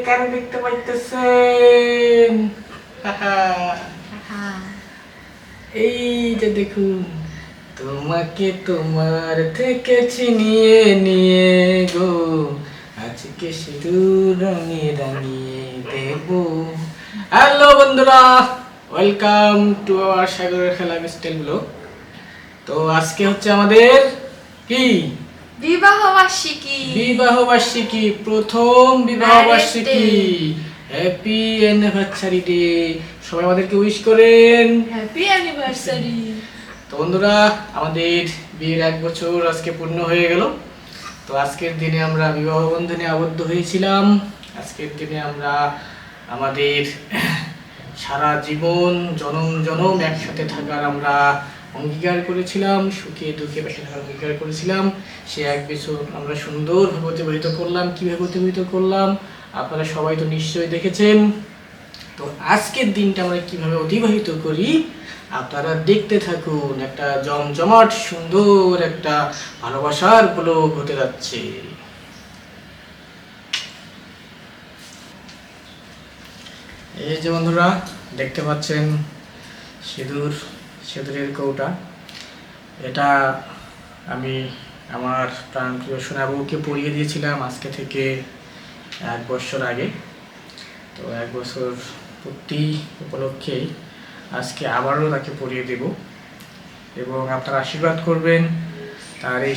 কেন দেখতে পাইতেছেন? এই যে দেখুন, তোমাকে তোমার থেকে ছিনিয়ে নিয়ে গো, আজকে শুধু রঙে রাঙিয়ে দেব। হ্যালো বন্ধুরা, ওয়েলকাম টু আওয়ার সাগরের খেলা স্টাইল ব্লগ। তো আজকে হচ্ছে আমাদের কি বিবাহবার্ষিকী, প্রথম বিবাহবার্ষিকী। হ্যাপি অ্যানিভার্সারি ডে, সবাই আমাদেরকে উইশ করেন। Happy anniversary. তো বন্ধুরা, আমাদের বিয়ের 1 বছর আজকে পূর্ণ হয়ে গেল। তো আজকের দিনে আমরা বিবাহ বন্ধনে আবদ্ধ হয়েছিলাম। আজকের দিনে আমরা আমাদের সারা জীবন জনম জনম একসাথে থাকার আমরা অঙ্গীকার করেছিলাম, সুখে দুঃখে পাশে থাকার অঙ্গীকার করেছিলাম। সে 1 বছর আমরা সুন্দরভাবে অতিবাহিত করলাম। কীভাবে অতিবাহিত করলাম আপনারা সবাই তো নিশ্চয়ই দেখেছেন। তো আজকের দিনটা আমরা কিভাবে অতিবাহিত করি আপনারা দেখতে থাকুন। একটা জমজমাট সুন্দর একটা ভালোবাসার ব্লগ হতে যাচ্ছে। এই যে বন্ধুরা দেখতে পাচ্ছেন সিঁদুরের কৌটা। এটা আমি আমার প্রাণপ্রিয় সোনাবুকে পরিয়ে দিয়েছিলাম আজকে থেকে 1 বছর আগে। তো 1 বছর পূর্তি উপলক্ষেই আজকে আবারও তাকে পরিয়ে দেব এবং আপনারা আশীর্বাদ করবেন তার এই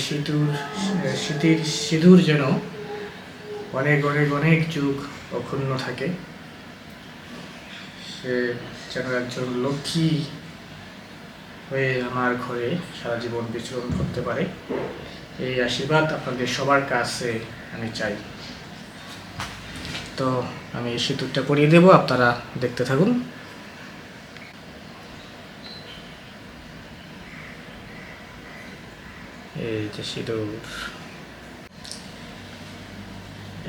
সিঁদুর যেন অনেক অনেক অনেক যুগ অক্ষুণ্ণ থাকে। সে যেন একজন লক্ষ্মী হয়ে আমার ঘরে সারা জীবন বিচরণ করতে পারে, এই আশীর্বাদ আপনাদের সবার কাছে আমি চাই। তো আমি এই সিঁদুরটা পরিয়ে দেব, আপনারা দেখতে থাকুন। এই যে সিঁদুর,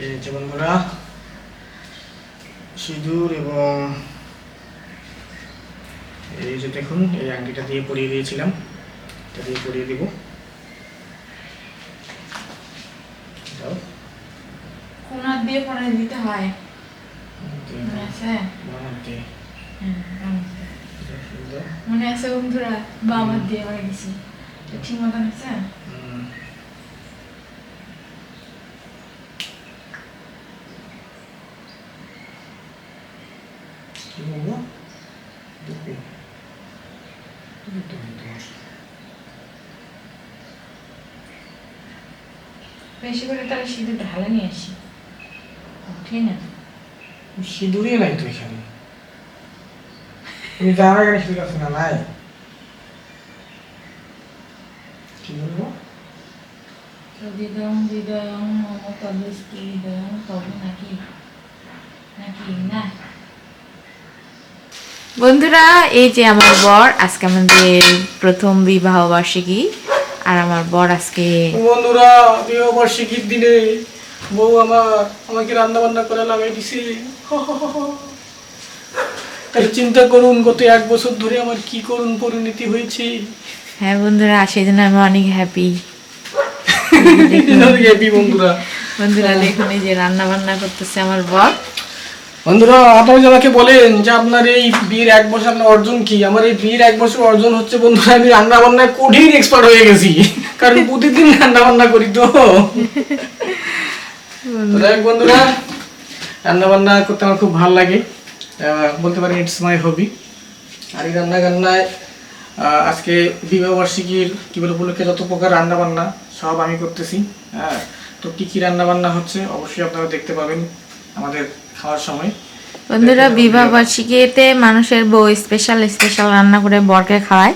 এই যে বন্ধুরা সিঁদুর, এবং এই যে দেখুন এই আংটিটা দিয়ে পরিয়ে দিয়েছিলাম, এটা দিয়ে পরিয়ে দিব। কোন দিয়ে পরে দিতে হয় মনে আছে বন্ধুরা? বাবার দিয়ে পরে গেছি, ঠিক মতন আছে। বেশি করে তাহলে সিঁদুর ঢালে নিয়ে আসি, ঠিক না? সিঁদুরই নাই তো এখানে, তুমি জানা কেন সিঁদুর আছে না? নাই কি বলবো? দিদম দিদম মমতাদুস্তি দিদম তবে নাকি নাকি না। বন্ধুরা, এই যে আমার বর, আজকে আমাদের প্রথম বিবাহ বার্ষিকী, আর আমার বর আজকে। বন্ধুরা, বিবাহ বার্ষিকীর দিনে বউ আমাকে রান্না বান্না করে লাগাই দিছে। তাহলে চিন্তা করুন গত 1 বছর ধরে আমার কি করুন পরিণতি হয়েছে। হ্যাঁ বন্ধুরা, সেই জন্য আমি অনেক হ্যাপি। বন্ধুরা দেখুন, এই যে রান্না বান্না করতেছে আমার বর। বন্ধুরা, আপনারা আমাকে বলেন যে আপনার এই বিয়ের 1 বছর আপনার অর্জন কি? আমার এই বিয়ের 1 বছর অর্জন হচ্ছে বন্ধুরা, আমি রান্না বান্নায় কঠিন এক্সপার্ট হয়ে গেছি, কারণ প্রতিদিন রান্না বান্না করি। তো বন্ধুরা, রান্না বান্না করতে আমার খুব ভালো লাগে, বলতে পারেন ইটস মাই হবি। আর এই রান্নায় আজকে বিবাহ বার্ষিকীর কি বলে উপলক্ষে যত প্রকার রান্না বান্না সব আমি করতেছি। হ্যাঁ, তো কি কি রান্না বান্না হচ্ছে অবশ্যই আপনারা দেখতে পাবেন আমাদের খাওয়ার সময়। বন্ধুরা, বিবাহ বার্ষিকীতে মানুষের বউ স্পেশাল রান্না করে বরকে খাওয়ায়,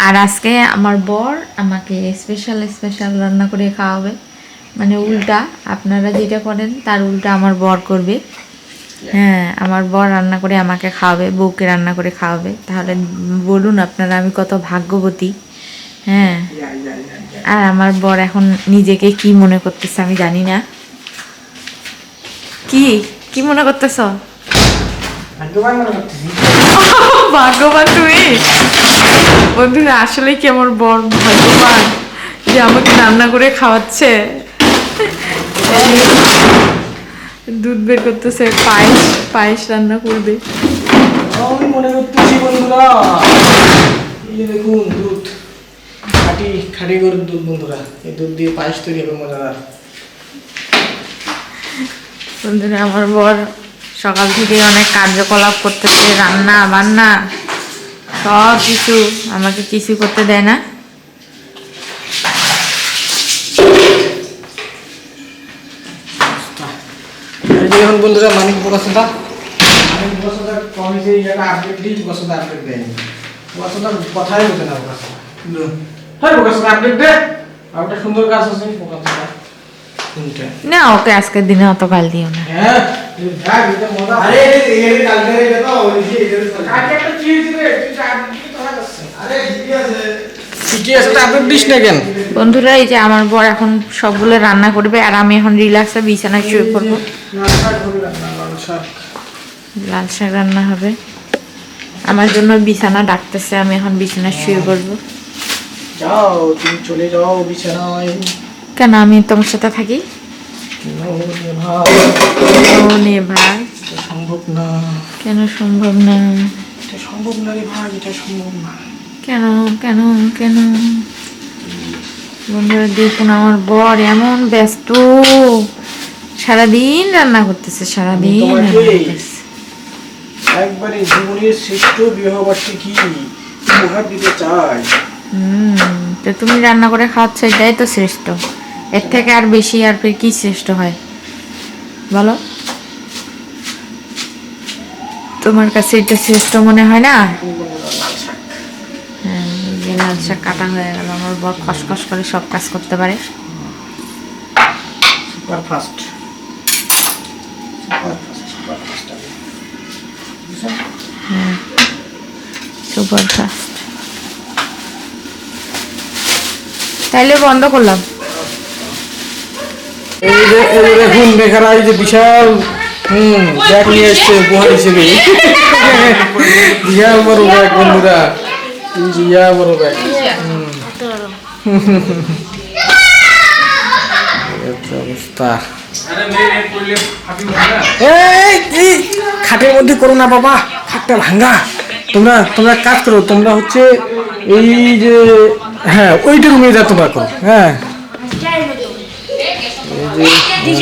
আর আজকে আমার বর আমাকে স্পেশাল রান্না করে খাওয়াবে। মানে উল্টা, আপনারা যেটা করেন তার উল্টা আমার বর করবে। হ্যাঁ, আমার বর রান্না করে আমাকে খাওয়াবে, বউকে রান্না করে খাওয়াবে। তাহলে বলুন আপনারা আমি কত ভাগ্যবতী। হ্যাঁ, আর আমার বর এখন নিজেকে কি মনে করতেছে আমি জানি না। কি মনে করতেছ? ভাগ্যবান তুমি? বন্ধুরা, আসলে কি আমার বর ভাগ্যবান যে আমাকে রান্না করে খাওয়াচ্ছে? দুধ বের করতেছে, পায়েস পায়েস রান্না করবে। আমি মনে করতেছি বন্ধুরা, এই যে দেখুন দুধ, খাঁটি খাঁটি গরুর দুধ বন্ধুরা, এই দুধ দিয়ে পায়েস তৈরি হবে মজাদার। বন্ধুরা আমার বর সকাল থেকে অনেক কার্যকলাপ করতেছে, রান্না বান্না সব কিছু, আমাকে কিছু করতে দেয় না। এই যে এখন বন্ধুরা মানিক বকাসদা কমিছে একটা আপডেট দিই, বকাসদা আপডেট দেয়নি, বকাসদা কথাই বলতে না বকাসদা। হ্যাঁ বকাসদা আপডেট দে, আর একটা সুন্দর গাছ আছে বকাসদা শুনতে। না ওকে আজকের দিনে অত গাল দিও না। হ্যাঁ ভাই এটা মজা। আরে এই কালকে এটা তো ওই যে কালকে একটা চিজ রে, তুই আপডেট দিতে হয় আছে। আরে ঠিকই আছে, ঠিকই আছে, তো আপডেট দিস না কেন? বন্ধুরা এই যে আমার বর এখন সবগুলো রান্না করবে, আর আমি এখন রিল্যাক্সে বিছানায় শুয়ে পড়বো। লাল শাক রান্না হবে আমার জন্য, বিছানা ডাকতেছে, আমি এখন বিছানায় শুয়ে পড়বো। যাও তুমি চলে যাও বিছানায়। কেন আমি তোমার সাথে থাকি? ও নে ভাই, সম্ভব না। কেন সম্ভব না? এটা সম্ভব না রে ভাই, এটা সম্ভব না। কেন কেন কেন? বন্ধুরা দেখুন আমার বর এমন ব্যস্ত, সারাদিন রান্না করতেছে, সারাদিন রান্না করতেছে। একবারে জীবনের শ্রেষ্ঠ বিবাহবার্ষিকী উপহার দিতে চাই। তো তুমি রান্না করে খাওয়াচ্ছ, এটাই তো শ্রেষ্ঠ। এর থেকে আর বেশি আর ফের কি শ্রেষ্ঠ হয় বলো? তোমার কাছে এটা শ্রেষ্ঠ মনে হয় না? হ্যাঁ, এই যে লাল শাক কাটা হয়ে গেল, আমার বর খসখস করে সব কাজ করতে পারে। সুপার ফাস্ট, হ্যাঁ সুপার ফাস্ট। তাইলে বন্ধ করলাম। এই যে দেখুন বেকারা, এই যে বিশাল ব্যাগ নিয়ে এসছে উপহার হিসেবে। বিশাল বড় ব্যাগ বন্ধুরা, বিশাল বড় ব্যাগ। অবস্থা, এই খাটের মধ্যে করো না বাবা, খাটটা ভাঙা। তোমরা তোমরা কাজ করো, তোমরা হচ্ছে এই যে হ্যাঁ ওইটা রুমে যা তোমরা করো। হ্যাঁ এই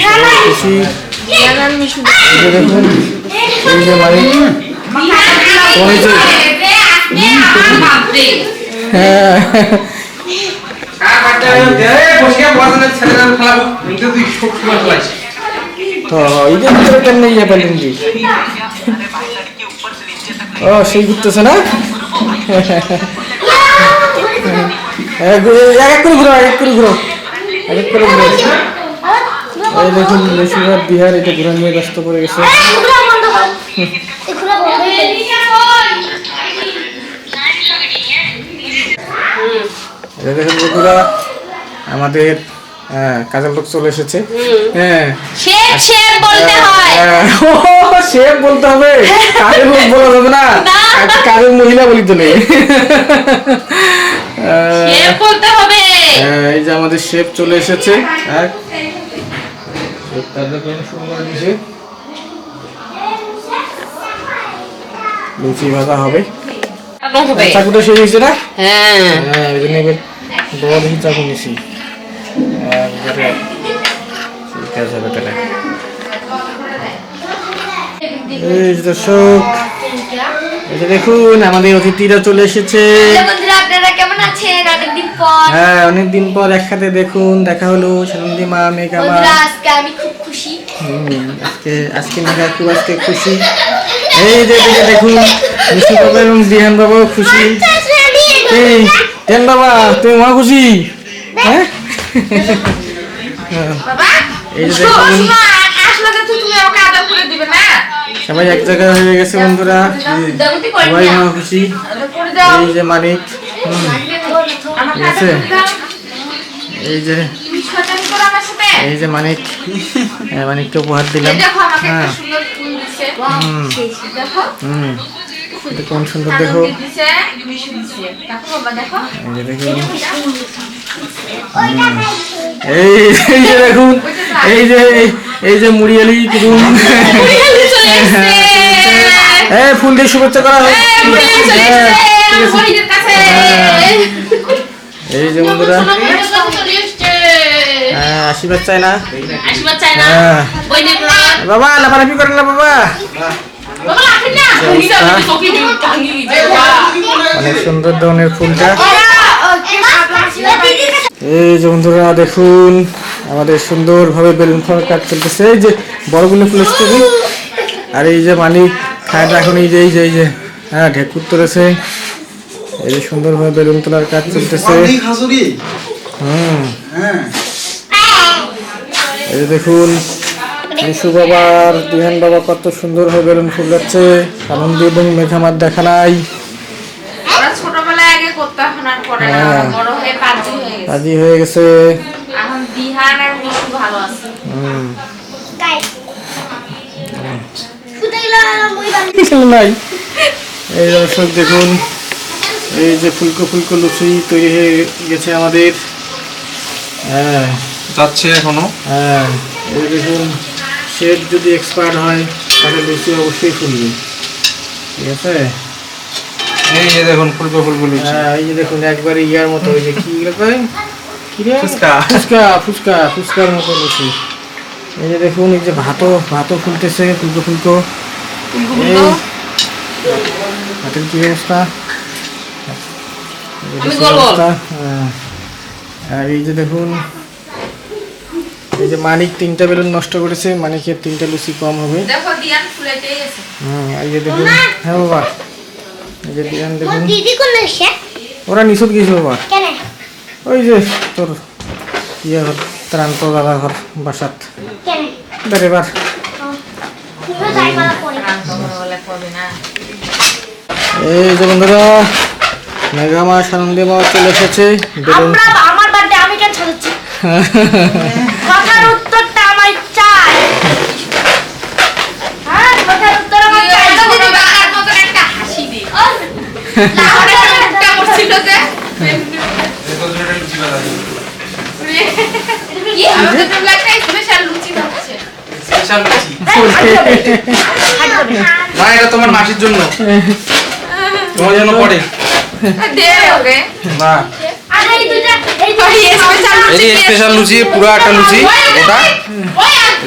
যে দেখুন, এই যে মানে হ্যাঁ ইদের ভিতরে কেন ইয়ে পেলেন জি? ও সেই ঘুরতেছে না, এক এক করে ঘুরো, এক এক করে ঘুরো, এক এক করে ঘুরো। এই দেখুন বেশিরভাগ বিহার এটা ঘোরা নিয়ে ব্যস্ত করে গেছে। দেখুন বন্ধুরা আমাদের কাজের লোক চলে এসেছে। হ্যাঁ শেফ বলতে হবে, কাজের লোক বলা যাবে না, কাজের মহিলা বলি তো নেই। এই যে আমাদের শেফ চলে এসেছে, লুচি ভাজা হবে, চাকুটা শেষ হয়েছে না? হ্যাঁ ওই জন্য এবার বড় দেখি চাকু নিছি, কাজ হবে তাহলে। এই দর্শক এই যে দেখুন আমাদের অতিথিরা চলে এসেছে। হ্যাঁ অনেকদিন পর একসাথে দেখুন দেখা হলো, সানন্দী মা মেঘা মা। আমি খুব খুশি, আজকে মেঘা খুব আজকে খুশি। এই যে দেখুন মিষ্টি বাবা এবং দিহান বাবাও খুশি। এই টেন বাবা তুমি মা খুশি? হ্যাঁ এই যে দেখুন সবাই এক জায়গায় হয়ে গেছে বন্ধুরা, সবাই মা খুশি। এই যে মানিক, ঠিক আছে, এই যে মানিক, মানিককে উপহার দিলাম। হ্যাঁ কোন সুন্দর দেখো, এই যে দেখুন, এই যে এই যে মুড়িয়ালি কুদুম ফুল দিয়ে শুভেচ্ছা করা হয়। এই যে বন্ধুরা আশীর্বাদ চাই না বাবা, লাফালাফি করেন না বাবা। অনেক সুন্দর ধরনের ফুলটা। এই যে বন্ধুরা দেখুন আমাদের সুন্দর ভাবে বেলুন ফোড়ার কাজ চলতেছে। এই যে বড়গুলো ফুল আসছে, আর এই যে মালিক খায়টা এখন এই যে হ্যাঁ ঢেকুর তুলেছে। এই যে সুন্দর ভাবে বেলুন তোলার কাজ চলতেছে। এই যে দেখুন মিশু বাবার দিহান বাবা কত সুন্দর ভাবে বেলুন ফুল যাচ্ছে। আনন্দ এবং মেঘামার দেখা নাই। ছোটবেলায় আগে করতাম, আর করে না, বড় হয়ে পাজি হয়ে গেছে। এখন দিহান আর মিশু ভালো আছে। নাই এই দর্শক দেখুন এই যে ফুলকো ফুলকো লুচি তৈরি হয়ে গেছে আমাদের। হ্যাঁ যাচ্ছে এখনো। হ্যাঁ এই দেখুন শেড যদি এক্সপায়ার হয় তাহলে লুচি অবশ্যই ফুলবে, ঠিক আছে। এই যে দেখুন ফুলকো ফুলকো লুচি। হ্যাঁ এই যে দেখুন একবারে ইয়ার মতো, ওই যে কি ফুচকা ফুচকার মতো লুচি। এই যে দেখুন এই যে ভাতও ফুলতেছে ফুলকো ফুলকো। ভাতের কি অবস্থা, আর এই যে দেখুন এই যে মানিক 3টা বেলুন নষ্ট করেছে, মানিকের 3টা লুচি কম হবে। এই যে দেখুন, হ্যাঁ বাবা এই যে দিয়ান দেখুন ওরা নিষেধ গেছে বাবা, ওই যে তোর ইয়ে ঘর ত্রান্ত দাদা ঘর বাসাত বেড়েবার। এই যে বন্ধুরা মেঘামা সানন্দে মা চলে এসেছে। আমার বার্থডে আমি কেন ছাড়ছি? কথার উত্তরটা আমার চাই। হ্যাঁ কথার উত্তর আমার চাই। দিদি বাবার মত একটা হাসি দে। লাউডটা করছিল যে এত জোরে লুচি বাজা কি আমাদের তো একটা স্পেশাল লুচি হচ্ছে। স্পেশাল লুচি না, এটা তোমার মাসির জন্য, তোমার জন্য পড়ে দে ওকে না। আরে এই দুইটা এই স্পেশাল এই স্পেশাল লুচি পুরো একটা লুচি ওটা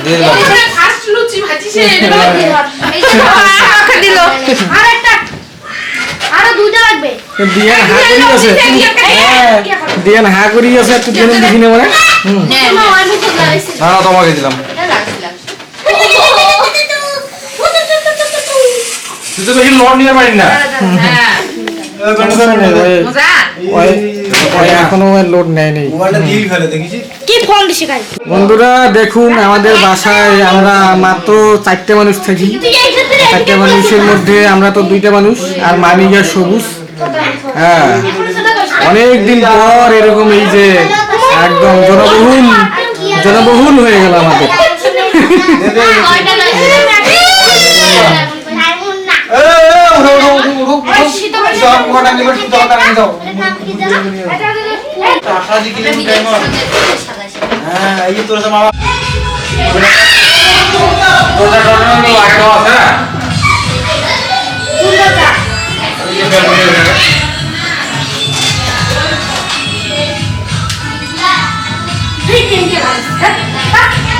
দিয়ে দিলাম। ফার্স্ট লুচি ভাজি সে দিল। আরেকটা আরো দুইটা লাগবে। দিয়ান হা করি আছে, দিয়ান হা করি আছে, একটু দিয়ান দেখি না মানে। আমি তো লাগাইছি। না না তোমাকে দিলাম। তুই তো বেশি লোড নিতে পারিস না। এখনো লোড নেয়নি। কি ফোন দিছে গাই? বন্ধুরা দেখুন আমাদের বাসায় আমরা মাত্র 4টে মানুষ থাকি। 4টে মানুষের মধ্যে আমরা তো 2টা মানুষ আর মানিক আর সবুজ। হ্যাঁ অনেক দিন পর এরকম এই যে একদম জনবহুল হয়ে গেল আমাদের।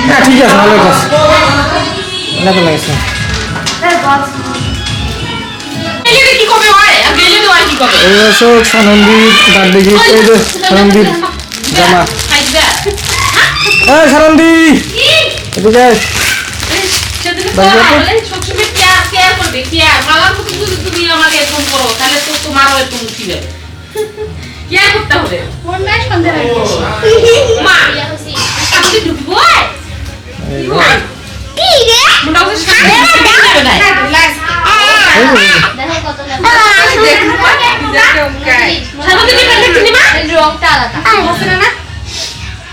হ্যাঁ ঠিক আছে, ভালো কাজ না তো লাগছে। এই অশোক সানন্দীর বার্থডে গিফট, এই যে সানন্দীর জামা। এই সানন্দী এদিকে আয়।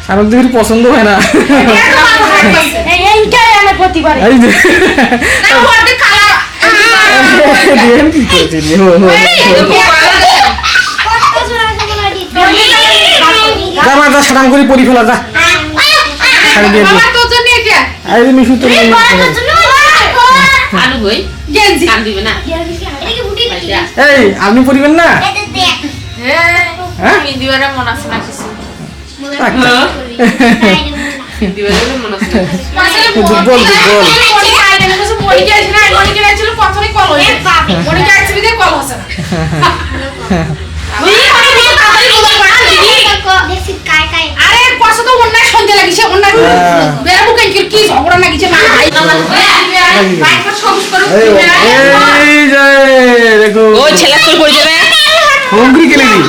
সানন্দীর পছন্দ হয় না। এইটাই আমার প্রতিবার। এই যে দিয়ান কি করছিলি? জামা যা সারাম করে পরি ফেলা যা। শাড়ি দিয়ে আরে মিশু তো আলু বই কান দিবে না এই আপনি পড়িবেন না হ্যাঁ দিবারে মন আছে না কিছু দিবারে মন আছে দুর্বল আরে কষ্ট তো অন্যায় শুনতে লাগিছে অন্যায় বেরাবো কেন কি ঝগড়া লাগিছে না ভাই বাইক সব করু এই যে দেখো ও ছেলে কই কই যাবে হংরি কে লাগি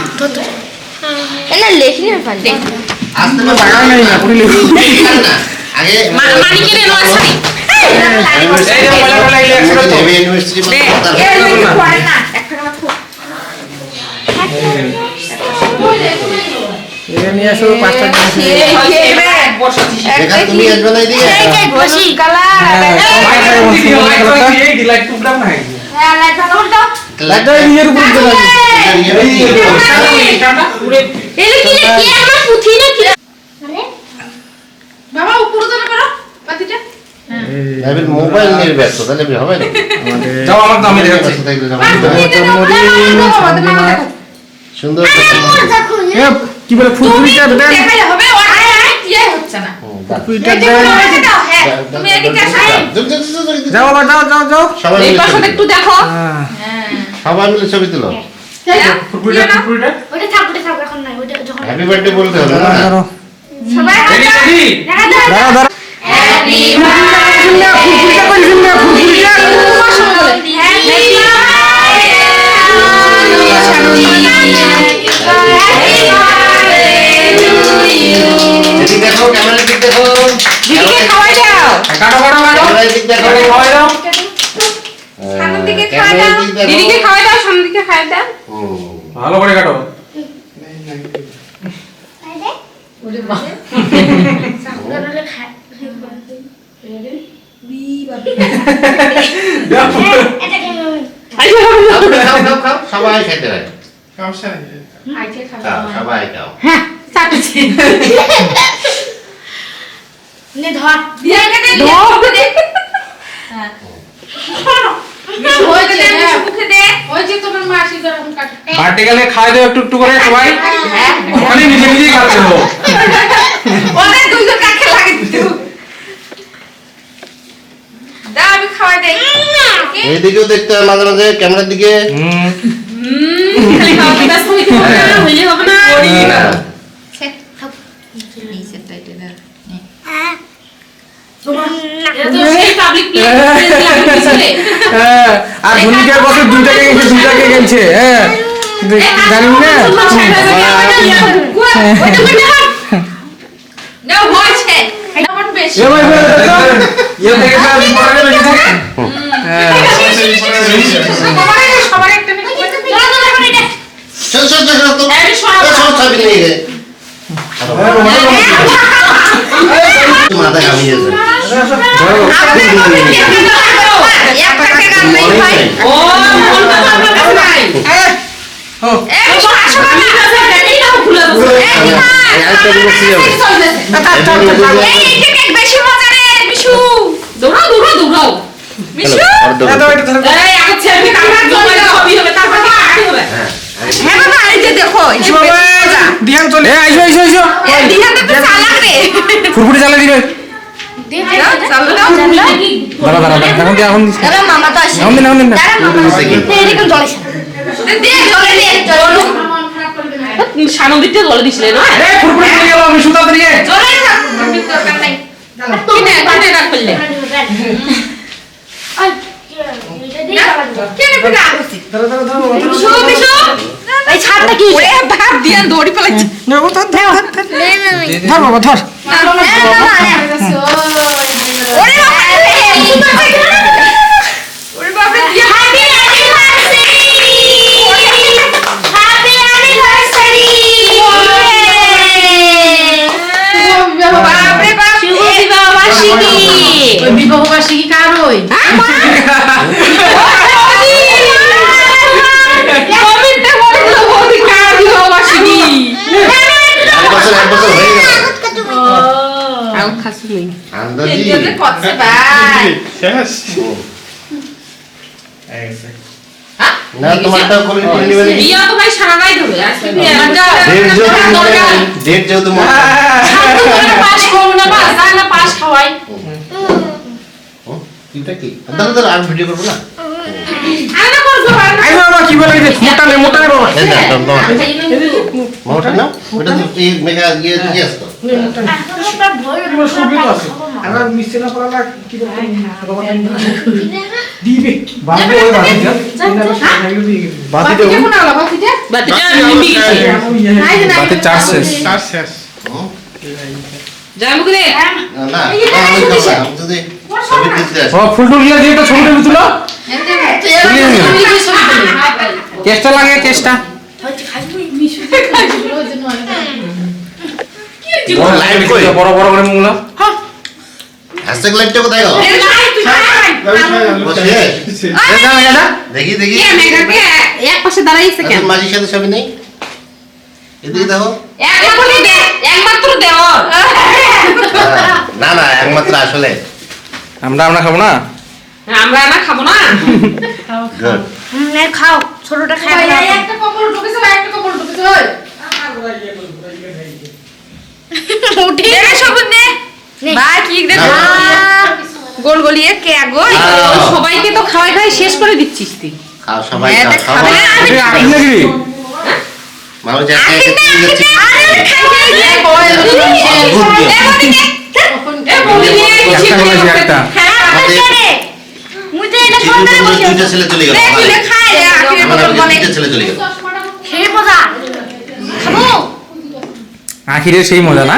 এলা লেখনি না পারে আসতে না টাকা নাই না পুরি লেখি আগে মানিকে রে নয় ছাড়ি আমি ইউনিভার্সিটি পড়ে না একটা এটা নিয়ে আসো 5টা জিনিস দেখা তুমি আসবে না এদিকে বসি লাগা নিজের উপর দিতে লাগে এলে কি কি আমার পুথি না কি বাবা উপরে তো করো পাতিটা আমি মোবাইল নিয়ে ব্যস্ত তাহলে হবে না যাও আমার দামে দেখাচ্ছি সুন্দর কি বলে ফুলপুরিটা দেন দেখাই হবে ইয়ে হচ্ছে না ফুলপুরিটা দেন তুমি এদিকে আসো যাও বাবা যাও সবাই মিলে ছবি একটু দেখো সবাই মিলে ছবি তুলো ফুরফুরিটা ওটা থাক এখন নাই ওটা যখন হ্যাপি বার্থডে বলতে হবে না ধরো সবাই রেডি রেডি দেখা দাও দাঁড়াও দাঁড়াও হ্যাপি ফুলপুরিটা কইছেন না ফুলপুরিটা এদিকে দেখো ক্যামেরার দিক দেখো দিদিকে খাওয়াই দাও কাটো কাটো কাটো ক্যামেরার দিক দেখো খাওয়াই দাও সামনের দিকে খাওয়া দাও দিদিকে খাওয়াই দাও সামনের দিকে খাওয়াই দাও ভালো করে কাটো খাও সবাই খেতে হয় সবাই খাও নে ধর দিয়ে দে ওই যে তোমার মাসি গরম কাট বার্থডে গেলে খাওয়াই দাও একটু একটু করে সবাই ওখানে নিজে নিজেই খাচ্ছে ও ওদের দুইজন কাকে লাগে দাও আমি খাওয়াই দেই এইদিকেও দেখতে হয় মাঝে মাঝে ক্যামেরার দিকে খালি খাওয়া দিবা সবাই হইলে হবে না হ্যাঁ আর ভূমিকার বছর 2 টাকা গেছে হ্যাঁ জানেন না নাও হয়েছে এটা মন বেশি এ ভাই ইয়ে থেকে তো পড়ালে বেশি থাকে হ্যাঁ সবার একটা নিয়ে চল তো সব ছবি নিয়ে গে মাথা ঘামিয়েছে ও মনটা আপনার কাছে নাই ও বেশি মজা রে বিশু দৌড়াও দৌড়াও দৌড়াও দাও এটা ধরো এই আগে ছেলে কাটা জমা ছবি হবে তারপর কি কাটি হবে হ্যাঁ বাবা এই যে দেখো এই যে বাবা দিহান চলে আইসো দিহাতে তো চালাক রে ফুরফুরি চালা দিবে চালাক দাঁড়া এখন দাদা মামা তো আসে নাম দিন এরকম জলে দে জলে দে চলো সামনের দিকটা জলে দিছিলে না এ ফুরফুরি চলে গেল আমি সুতা দিয়ে জলে থাক আমি দরকার নাই কিনে কিনে রাখ ফেললে আই কেন পিটা আছি বিশু বিশু এই ছাড়টা কি ওরে ভাব দিয়া দড়ি পালাচ্ছি ধর বাবা ধর ওরে ওরে বাবা হ্যাপি অ্যানিভার্সারি বাপরে বাপ শুভ বিবাহবার্ষিকী ওই বিবাহবার্ষিকী কার হই কমেন্টে বলে দিও বৌদি কার বিবাহবার্ষিকী এক বছর হয়ে গেল আও খাসু নেই আন্দাজি এদিকে করছে ভাই না তোমারটা করে নেবে নাকি বিয়া তো ভাই সারা রাত হবে আজকে বিয়া ডেট যেহেতু মনে পাস খাও না বাস না পাস খাওয়াই এটা কি দাদা আর ভিডিও করব না আরে করবো আই বাবা কি বলে যে মোটা নে বাবা এই না মোটা না ওটা তো এই মেগা ইয়ে আছে তো সবই তো আছে আমরা মিশে না পড়ালা কি করতে বাবা দিবে বাবা ওই বাবা বাতিটা কোন আলা বাতিটা নিবি গেছে বাতে চার্জ শেষ যাই মুখ রে না আমি যদি ছবি তুলতে আসি ও ফুল টুল দিয়ে দিয়ে তো ছবিটা তুলো কেসটা লাগে কেসটা লাইভ কই বড় বড় করে মুলা হ্যাশট্যাগ লাইভটা কোথায় গেল বসে দেখি দেখি এক পাশে দাঁড়াইছে কেন মাঝির সাথে ছবি নেই এদিকে দেখো একমাত্র দেওর না না একমাত্র আসলে আমরা খাবো না আমরা না খাবো না গুড খাও ছোটটা খাই একটা কপাল ঢুকেছে ভাই একটা কপাল ঢুকেছে ওই উঠি দে সবুজ নে ভাই কি রে গোল গলিয়ে কে গো সবাইকে তো খাওয়াই খাওয়াই শেষ করে দিচ্ছিস তুই খাও সবাই এটা খাও খাবে না, আমি এটা আকিল নাকি মানুষ একা একা তুলে যাচ্ছে একটা বলেছি একটা দুইটা ছেলে চলে গেল দুইটা ছেলে চলে গেল আখিরের সেই মজা না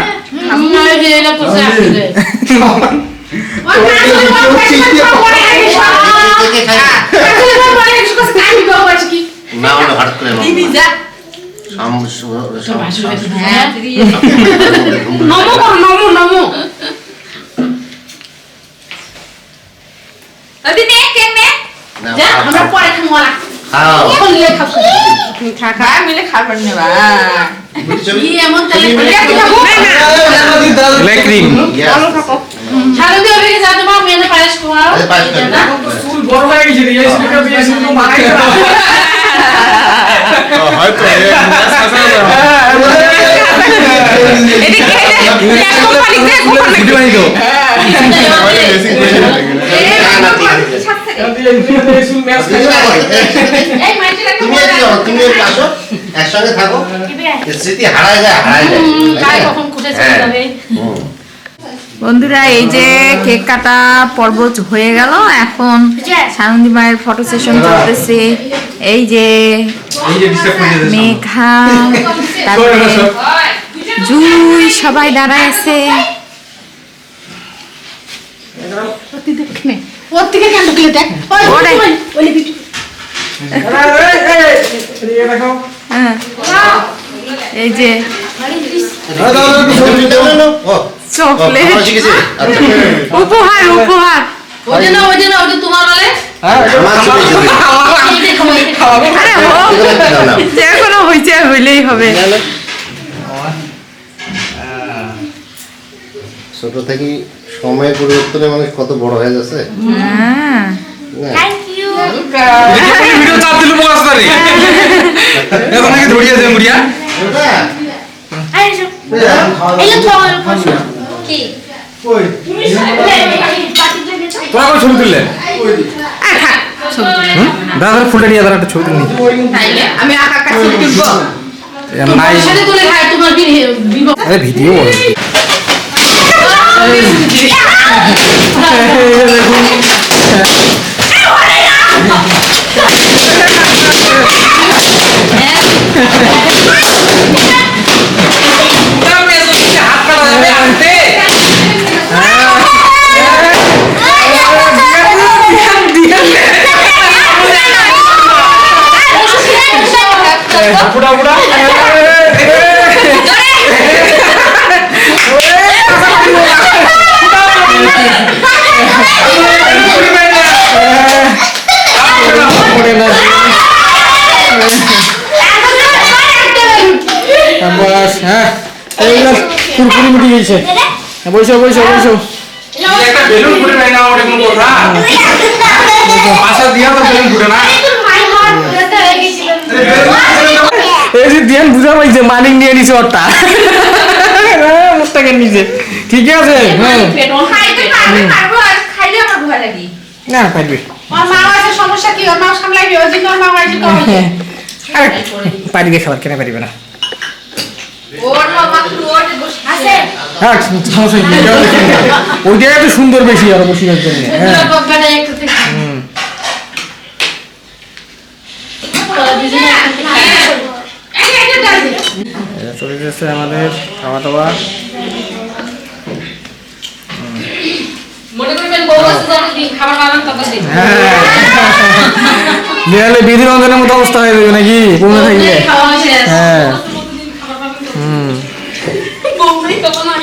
কে খায় না ওটা হঠাৎ করে নমো করো নমো নমো যা আমরা পরে খাবো না খাও এখন নিয়ে খাবো খা মিলে খাবার নে ভাই কি এমন তালে করে খাবো ক্রিম ছাড়ো দিয়ে হবে যা তোমার মেনে পায়েস খাওয়াও ফুল বড় হয়ে গেছে রে এই সুলটা দিয়ে সুলটা মারাই না হয়তো ভিডিও বানিয়ে দাও এই সুল ম্যাচ এই মাইটি রাখো তুমি আসো একসঙ্গে থাকো স্মৃতি হারায় যায় কাই কখন খুঁজে চলে যাবে বন্ধুরা এই যে কেক কাটা পর্ব হয়ে গেল এখন সানন্দী মায়ের ফটো সেশন চলতেছে এই যে মেঘা তারপরে জুই সবাই দাঁড়ায় আছে ওর থেকে কেন ঢুকলে দেখ ওরে। ওলি বিটু হ্যাঁ, এই যে চকলেট উপহার উপহার ওই যে তোমার বলে আরে হোক যে কোনো হইছে হইলেই হবে ছোট থেকে সময় পরিবর্তনে মানুষ কত বড় হয়ে যাচ্ছে হ্যাঁ ভিডিও চাপ দিল মুখ আসতে এখন নাকি ধরিয়ে দেয় মুড়িয়া তোরা কই ছবি তুললে দাদার ফুলটা নিয়ে দাঁড়া একটা ছবি তুলি আমি আঁকা কাছে দিব নাই সাথে তুলে খাই তোমার বিবাহ আরে ভিডিও বল বুড়া বুড়া বাস হ্যাঁ এইগুলো পুরোপুরি মিটে গেছে বসো বসো বসো। একটা বেলুন ফুটে নাই না ওটা কোন কথা পাশা দিয়া তো বেলুন ফুটে না এই যে ধ্যান বুঝা পাইছে মানিক নিয়ে নিছে ওরটা মুস্তাকের নিচে ঠিক আছে। হ্যাঁ খাইতে পারবো আর খাইলে আমার ভয় লাগে। না পারবে। ওর মা আছে সমস্যা কি? ওর মা সামলাইবে, ওই জন্য ওর মা বাড়িতে আরে পারিবে খাবার কেন পারিবে না? ওর মা মাত্র ওটে বসে আছে। হ্যাঁ সমস্যা নেই, ওইটা এত সুন্দর বেশি আর বসিবার জন্য। হ্যাঁ বাবাটা একটু থেকে চলে যাচ্ছে আমাদের খাওয়া দাওয়া। মনে করবেন বউ আছে জানি খাবার বানান তখন দিই। দেয়ালে বিধি রঞ্জনের মতো অবস্থা হয়ে যাবে নাকি কমে থাকলে। খাওয়া শেষ। হ্যাঁ